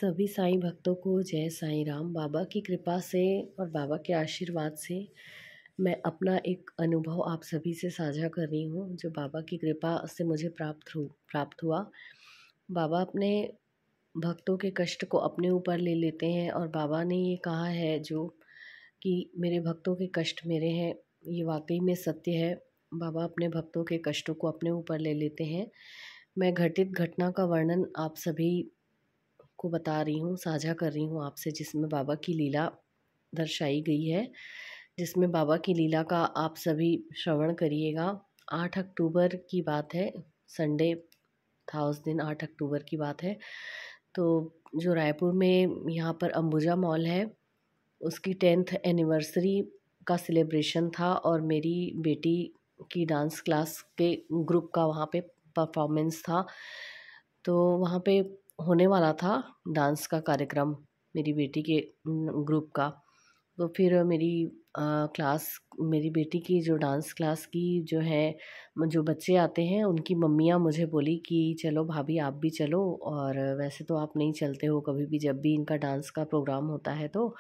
सभी साईं भक्तों को जय साईं राम। बाबा की कृपा से और बाबा के आशीर्वाद से मैं अपना एक अनुभव आप सभी से साझा कर रही हूँ, जो बाबा की कृपा से मुझे प्राप्त हुआ। बाबा अपने भक्तों के कष्ट को अपने ऊपर ले लेते हैं और बाबा ने ये कहा है जो कि मेरे भक्तों के कष्ट मेरे हैं, ये वाकई में सत्य है। बाबा अपने भक्तों के कष्टों को अपने ऊपर ले लेते हैं। मैं घटित घटना का वर्णन आप सभी को बता रही हूँ, साझा कर रही हूँ आपसे, जिसमें बाबा की लीला दर्शाई गई है, जिसमें बाबा की लीला का आप सभी श्रवण करिएगा। 8 अक्टूबर की बात है, संडे था उस दिन, 8 अक्टूबर की बात है। तो जो रायपुर में यहाँ पर अंबुजा मॉल है, उसकी 10th एनिवर्सरी का सेलिब्रेशन था और मेरी बेटी की डांस क्लास के ग्रुप का वहाँ पे परफॉर्मेंस था। तो वहाँ पे होने वाला था डांस का कार्यक्रम मेरी बेटी के ग्रुप का। तो फिर मेरी बेटी की जो डांस क्लास की जो बच्चे आते हैं, उनकी मम्मियाँ मुझे बोली कि चलो भाभी आप भी चलो, और वैसे तो आप नहीं चलते हो कभी भी, जब भी इनका डांस का प्रोग्राम होता है तो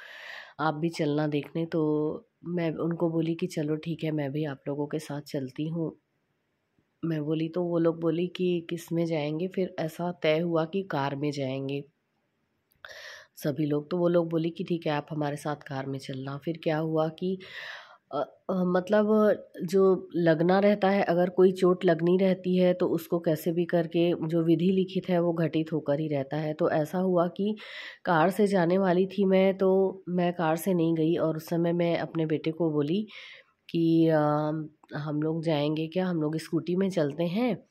आप भी चलना देखने। तो मैं उनको बोली कि चलो ठीक है, मैं भी आप लोगों के साथ चलती हूँ। मैं बोली तो वो लोग बोली कि किस में जाएंगे, फिर ऐसा तय हुआ कि कार में जाएंगे सभी लोग। तो वो लोग बोली कि ठीक है आप हमारे साथ कार में चलना। फिर क्या हुआ कि मतलब जो लगना रहता है, अगर कोई चोट लगनी रहती है तो उसको कैसे भी करके जो विधि लिखित है वो घटित होकर ही रहता है। तो ऐसा हुआ कि कार से जाने वाली थी मैं, तो मैं कार से नहीं गई और उस समय मैं अपने बेटे को बोली कि हम लोग जाएंगे क्या, हम लोग स्कूटी में चलते हैं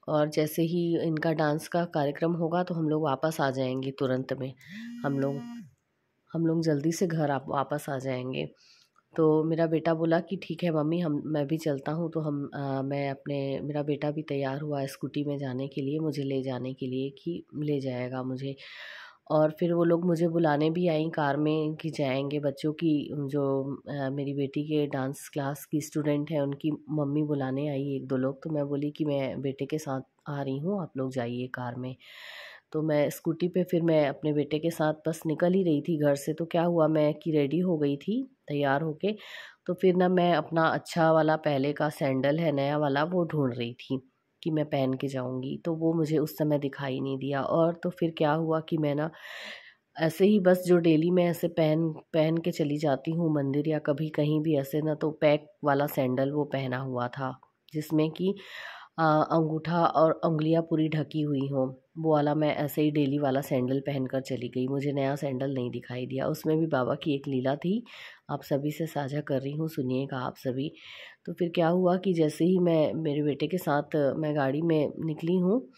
और जैसे ही इनका डांस का कार्यक्रम होगा तो हम लोग वापस आ जाएंगे तुरंत में। हम लोग हम लोग जल्दी से घर आप वापस आ जाएंगे। तो मेरा बेटा बोला कि ठीक है मम्मी, मैं भी चलता हूँ। तो मेरा बेटा भी तैयार हुआ स्कूटी में जाने के लिए, मुझे ले जाने के लिए कि ले जाएगा मुझे। और फिर वो लोग मुझे बुलाने भी आई कार में कि जाएंगे। बच्चों की जो मेरी बेटी के डांस क्लास की स्टूडेंट है, उनकी मम्मी बुलाने आई, एक दो लोग। तो मैं बोली कि मैं बेटे के साथ आ रही हूँ, आप लोग जाइए कार में। तो मैं स्कूटी पे, फिर मैं अपने बेटे के साथ बस निकल ही रही थी घर से। तो क्या हुआ, मैं कि रेडी हो गई थी तैयार होके। तो फिर ना मैं अपना अच्छा वाला पहले का सैंडल है नया वाला, वो ढूंढ रही थी कि मैं पहन के जाऊंगी। तो वो मुझे उस समय दिखाई नहीं दिया। और तो फिर क्या हुआ कि मैं ना ऐसे ही बस, जो डेली मैं ऐसे पहन पहन के चली जाती हूँ मंदिर या कभी कहीं भी ऐसे ना, तो पैक वाला सैंडल वो पहना हुआ था, जिसमें कि अंगूठा और उंगलियां पूरी ढकी हुई हों। वो वाला मैं ऐसे ही डेली वाला सैंडल पहनकर चली गई, मुझे नया सैंडल नहीं दिखाई दिया। उसमें भी बाबा की एक लीला थी, आप सभी से साझा कर रही हूँ, सुनिएगा आप सभी। तो फिर क्या हुआ कि जैसे ही मैं मेरे बेटे के साथ मैं गाड़ी में निकली हूँ,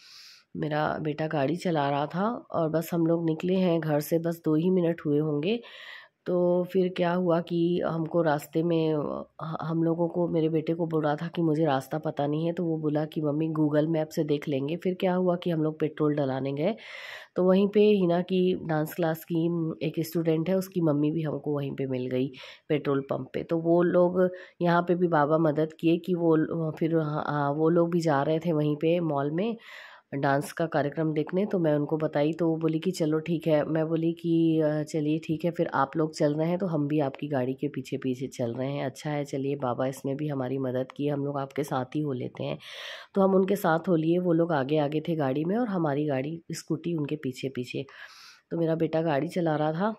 मेरा बेटा गाड़ी चला रहा था और बस हम लोग निकले हैं घर से, बस 2 ही मिनट हुए होंगे। तो फिर क्या हुआ कि हमको रास्ते में हम लोगों को, मेरे बेटे को बोल रहा था कि मुझे रास्ता पता नहीं है। तो वो बोला कि मम्मी गूगल मैप से देख लेंगे। फिर क्या हुआ कि हम लोग पेट्रोल डलाने गए, तो वहीं पे हिना की डांस क्लास की एक स्टूडेंट है, उसकी मम्मी भी हमको वहीं पे मिल गई पेट्रोल पंप पे। तो वो लोग यहाँ पे भी बाबा मदद किए कि फिर वो लोग भी जा रहे थे वहीं पे मॉल में डांस का कार्यक्रम देखने। तो मैं उनको बताई, तो वो बोली कि चलो ठीक है। मैं बोली कि चलिए ठीक है, फिर आप लोग चल रहे हैं तो हम भी आपकी गाड़ी के पीछे पीछे चल रहे हैं। अच्छा है, चलिए बाबा इसमें भी हमारी मदद की, हम लोग आपके साथ ही हो लेते हैं। तो हम उनके साथ हो लिए। वो लोग आगे आगे थे गाड़ी में और हमारी गाड़ी स्कूटी उनके पीछे पीछे। तो मेरा बेटा गाड़ी चला रहा था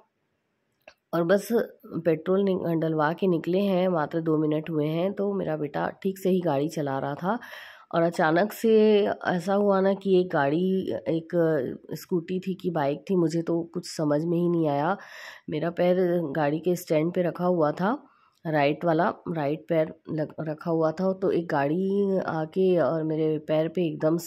और बस पेट्रोल डलवा के निकले हैं, मात्र 2 मिनट हुए हैं। तो मेरा बेटा ठीक से ही गाड़ी चला रहा था और अचानक से ऐसा हुआ ना कि एक स्कूटी थी कि बाइक थी, मुझे तो कुछ समझ में ही नहीं आया। मेरा पैर गाड़ी के स्टैंड पे रखा हुआ था, राइट पैर रखा हुआ था। तो एक गाड़ी आके और मेरे पैर पे एकदम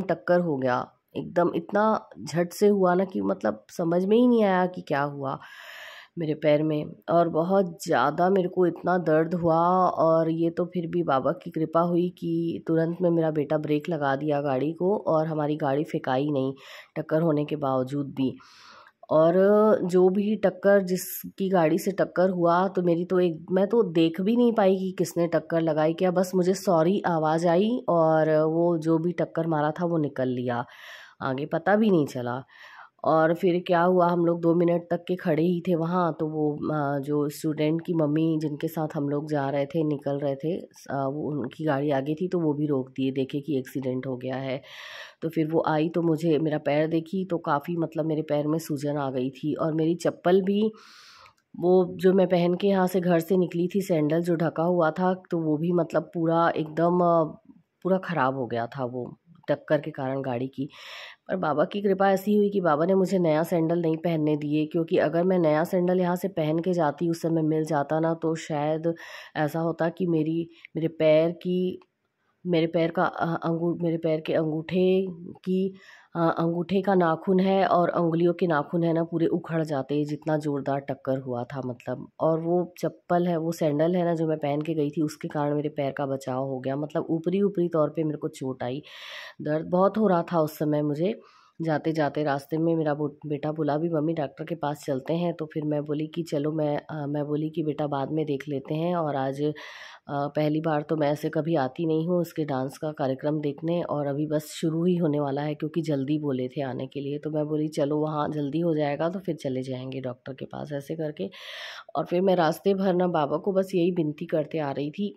टक्कर हो गया। एकदम इतना झट से हुआ ना कि मतलब समझ में ही नहीं आया कि क्या हुआ मेरे पैर में, और बहुत ज़्यादा मेरे को इतना दर्द हुआ। और ये तो फिर भी बाबा की कृपा हुई कि तुरंत में मेरा बेटा ब्रेक लगा दिया गाड़ी को और हमारी गाड़ी फेंकाई नहीं, टक्कर होने के बावजूद भी। और जो भी टक्कर, जिसकी गाड़ी से टक्कर हुआ, तो मैं तो देख भी नहीं पाई कि किसने टक्कर लगाई क्या। बस मुझे सॉरी आवाज़ आई और वो जो भी टक्कर मारा था वो निकल लिया, आगे पता भी नहीं चला। और फिर क्या हुआ, हम लोग 2 मिनट तक के खड़े ही थे वहाँ। तो वो जो स्टूडेंट की मम्मी जिनके साथ हम लोग जा रहे थे, निकल रहे थे, वो उनकी गाड़ी आगे थी तो वो भी रोक दिए, देखे कि एक्सीडेंट हो गया है। तो फिर वो आई तो मुझे मेरा पैर देखी तो काफ़ी मतलब मेरे पैर में सूजन आ गई थी। और मेरी चप्पल भी, वो जो मैं पहन के यहाँ से घर से निकली थी, सैंडल जो ढका हुआ था, तो वो भी मतलब पूरा एकदम पूरा ख़राब हो गया था वो टक्कर के कारण गाड़ी की। पर बाबा की कृपा ऐसी हुई कि बाबा ने मुझे नया सैंडल नहीं पहनने दिए, क्योंकि अगर मैं नया सैंडल यहाँ से पहन के जाती, उस समय मिल जाता ना, तो शायद ऐसा होता कि मेरे पैर की मेरे पैर का मेरे पैर के अंगूठे का नाखून है और अंगुलियों के नाखून है ना, पूरे उखड़ जाते, जितना ज़ोरदार टक्कर हुआ था मतलब। और वो चप्पल है, वो सैंडल है ना जो मैं पहन के गई थी, उसके कारण मेरे पैर का बचाव हो गया। मतलब ऊपरी ऊपरी तौर पे मेरे को चोट आई, दर्द बहुत हो रहा था उस समय मुझे। जाते जाते रास्ते में मेरा बेटा बोला भी मम्मी डॉक्टर के पास चलते हैं। तो फिर मैं बोली कि चलो, मैं बोली कि बेटा बाद में देख लेते हैं, और आज पहली बार तो मैं ऐसे कभी आती नहीं हूँ उसके डांस का कार्यक्रम देखने, और अभी बस शुरू ही होने वाला है, क्योंकि जल्दी बोले थे आने के लिए। तो मैं बोली चलो वहाँ जल्दी हो जाएगा तो फिर चले जाएंगे डॉक्टर के पास, ऐसे करके। और फिर मैं रास्ते भर ना बाबा को बस यही विनती करते आ रही थी,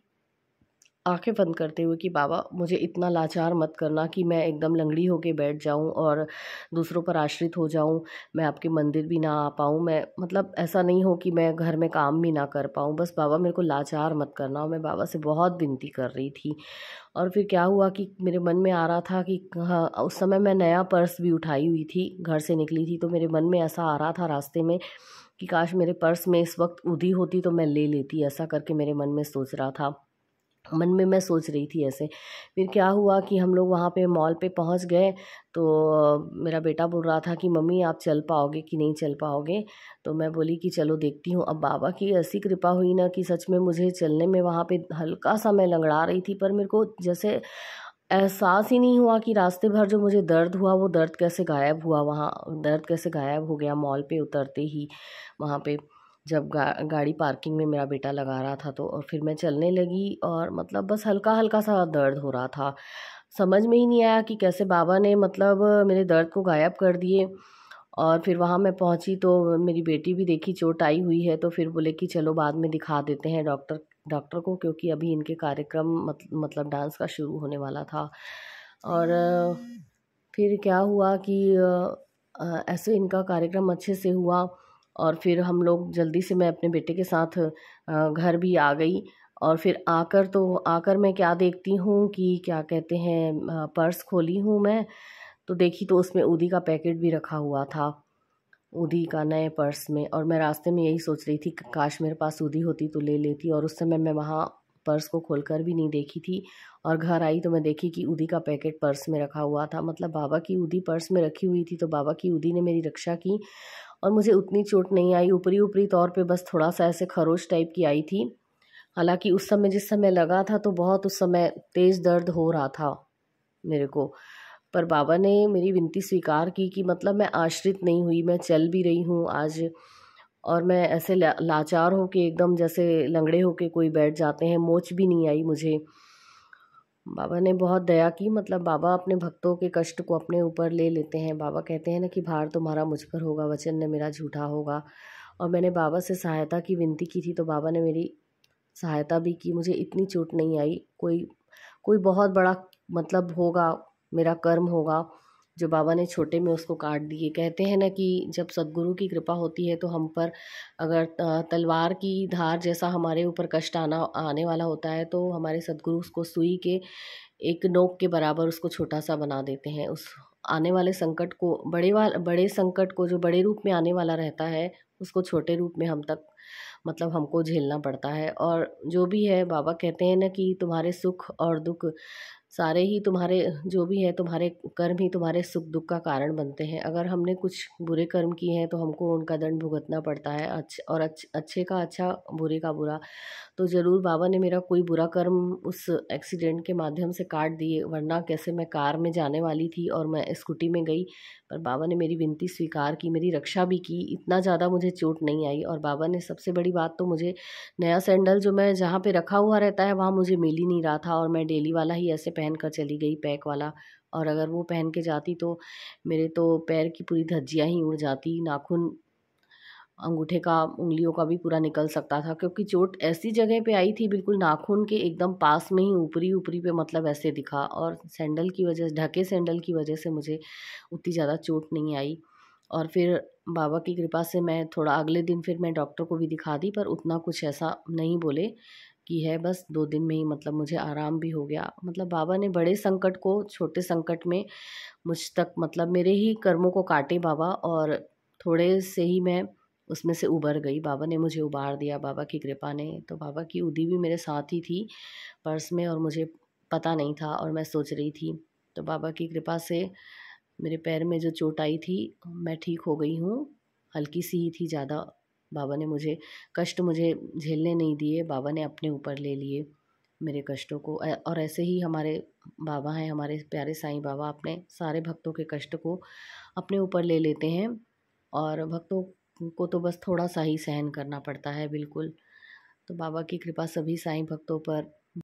आंखें बंद करते हुए, कि बाबा मुझे इतना लाचार मत करना कि मैं एकदम लंगड़ी होके बैठ जाऊं और दूसरों पर आश्रित हो जाऊं, मैं आपके मंदिर भी ना आ पाऊं, मैं मतलब ऐसा नहीं हो कि मैं घर में काम भी ना कर पाऊं, बस बाबा मेरे को लाचार मत करना। और मैं बाबा से बहुत विनती कर रही थी। और फिर क्या हुआ कि मेरे मन में आ रहा था कि हाँ, उस समय मैं नया पर्स भी उठाई हुई थी, घर से निकली थी, तो मेरे मन में ऐसा आ रहा था रास्ते में कि काश मेरे पर्स में इस वक्त उदी होती तो मैं ले लेती, ऐसा करके मेरे मन में सोच रहा था, मन में मैं सोच रही थी ऐसे। फिर क्या हुआ कि हम लोग वहाँ पे मॉल पे पहुँच गए। तो मेरा बेटा बोल रहा था कि मम्मी आप चल पाओगे कि नहीं चल पाओगे। तो मैं बोली कि चलो देखती हूँ। अब बाबा की ऐसी कृपा हुई ना कि सच में मुझे चलने में वहाँ पे हल्का सा मैं लंगड़ा रही थी, पर मेरे को जैसे एहसास ही नहीं हुआ कि रास्ते भर जो मुझे दर्द हुआ वो दर्द कैसे गायब हुआ, वहाँ दर्द कैसे गायब हो गया मॉल पे उतरते ही, वहाँ पे जब गाड़ी पार्किंग में मेरा बेटा लगा रहा था। तो और फिर मैं चलने लगी, और मतलब बस हल्का हल्का सा दर्द हो रहा था। समझ में ही नहीं आया कि कैसे बाबा ने मतलब मेरे दर्द को गायब कर दिए। और फिर वहाँ मैं पहुँची तो मेरी बेटी भी देखी चोट आई हुई है, तो फिर बोले कि चलो बाद में दिखा देते हैं डॉक्टर को, क्योंकि अभी इनके कार्यक्रम मतलब डांस का शुरू होने वाला था। और फिर क्या हुआ कि ऐसे इनका कार्यक्रम अच्छे से हुआ। और फिर हम लोग जल्दी से, मैं अपने बेटे के साथ घर भी आ गई। और फिर आकर मैं क्या देखती हूँ कि क्या कहते हैं, पर्स खोली हूँ मैं, तो देखी तो उसमें ऊदी का पैकेट भी रखा हुआ था, ऊदी का नए पर्स में। और मैं रास्ते में यही सोच रही थी कि काश मेरे पास ऊदी होती तो ले लेती, और उस समय मैं वहाँ पर्स को खोलकर भी नहीं देखी थी। और घर आई तो मैं देखी कि ऊदी का पैकेट पर्स में रखा हुआ था, मतलब बाबा की ऊदी पर्स में रखी हुई थी। तो बाबा की ऊदी ने मेरी रक्षा की, और मुझे उतनी चोट नहीं आई, ऊपरी ऊपरी तौर पे बस थोड़ा सा ऐसे खरोच टाइप की आई थी। हालांकि उस समय जिस समय लगा था तो बहुत उस समय तेज़ दर्द हो रहा था मेरे को। पर बाबा ने मेरी विनती स्वीकार की कि मतलब मैं आश्रित नहीं हुई, मैं चल भी रही हूँ आज। और मैं ऐसे लाचार होके एकदम जैसे लंगड़े होके कोई बैठ जाते हैं, मोच भी नहीं आई मुझे। बाबा ने बहुत दया की, मतलब बाबा अपने भक्तों के कष्ट को अपने ऊपर ले लेते हैं। बाबा कहते हैं ना कि भार तुम्हारा मुझ पर होगा, वचन ने मेरा झूठा होगा। और मैंने बाबा से सहायता की विनती की थी, तो बाबा ने मेरी सहायता भी की, मुझे इतनी चोट नहीं आई। कोई कोई बहुत बड़ा मतलब होगा, मेरा कर्म होगा जो बाबा ने छोटे में उसको काट दिए। कहते हैं ना कि जब सद्गुरु की कृपा होती है तो हम पर अगर तलवार की धार जैसा हमारे ऊपर कष्ट आने वाला होता है, तो हमारे सद्गुरु उसको सुई के एक नोक के बराबर उसको छोटा सा बना देते हैं। उस आने वाले संकट को, बड़े संकट को जो बड़े रूप में आने वाला रहता है, उसको छोटे रूप में हम तक मतलब हमको झेलना पड़ता है। और जो भी है, बाबा कहते हैं ना कि तुम्हारे सुख और दुख सारे ही तुम्हारे, जो भी है तुम्हारे कर्म ही तुम्हारे सुख दुख का कारण बनते हैं। अगर हमने कुछ बुरे कर्म किए हैं तो हमको उनका दंड भुगतना पड़ता है, अच्छे का अच्छा, बुरे का बुरा। तो ज़रूर बाबा ने मेरा कोई बुरा कर्म उस एक्सीडेंट के माध्यम से काट दिए, वरना कैसे मैं कार में जाने वाली थी और मैं स्कूटी में गई। पर बाबा ने मेरी विनती स्वीकार की, मेरी रक्षा भी की, इतना ज़्यादा मुझे चोट नहीं आई। और बाबा ने सबसे बड़ी बात तो, मुझे नया सैंडल जो मैं जहाँ पे रखा हुआ रहता है वहाँ मुझे मिल ही नहीं रहा था, और मैं डेली वाला ही ऐसे पहन कर चली गई पैक वाला, और अगर वो पहन के जाती तो मेरे तो पैर की पूरी धज्जियाँ ही उड़ जाती, नाखून अंगूठे का, उंगलियों का भी पूरा निकल सकता था, क्योंकि चोट ऐसी जगह पे आई थी बिल्कुल नाखून के एकदम पास में ही, ऊपरी ऊपरी पे मतलब ऐसे दिखा। और सैंडल की वजह, ढके सैंडल की वजह से मुझे उतनी ज़्यादा चोट नहीं आई। और फिर बाबा की कृपा से मैं थोड़ा अगले दिन फिर मैं डॉक्टर को भी दिखा दी, पर उतना कुछ ऐसा नहीं बोले कि है, बस 2 दिन में ही मतलब मुझे आराम भी हो गया। मतलब बाबा ने बड़े संकट को छोटे संकट में मुझ तक, मतलब मेरे ही कर्मों को काटे बाबा, और थोड़े से ही मैं उसमें से उबर गई। बाबा ने मुझे उबार दिया, बाबा की कृपा ने। तो बाबा की उदी भी मेरे साथ ही थी पर्स में, और मुझे पता नहीं था, और मैं सोच रही थी। तो बाबा की कृपा से मेरे पैर में जो चोट आई थी, मैं ठीक हो गई हूँ। हल्की सी ही थी, ज़्यादा बाबा ने मुझे कष्ट मुझे झेलने नहीं दिए, बाबा ने अपने ऊपर ले लिए मेरे कष्टों को। और ऐसे ही हमारे बाबा हैं, हमारे प्यारे साईं बाबा अपने सारे भक्तों के कष्ट को अपने ऊपर ले लेते हैं, और भक्तों को तो बस थोड़ा सा ही सहन करना पड़ता है, बिल्कुल। तो बाबा की कृपा सभी साईं भक्तों पर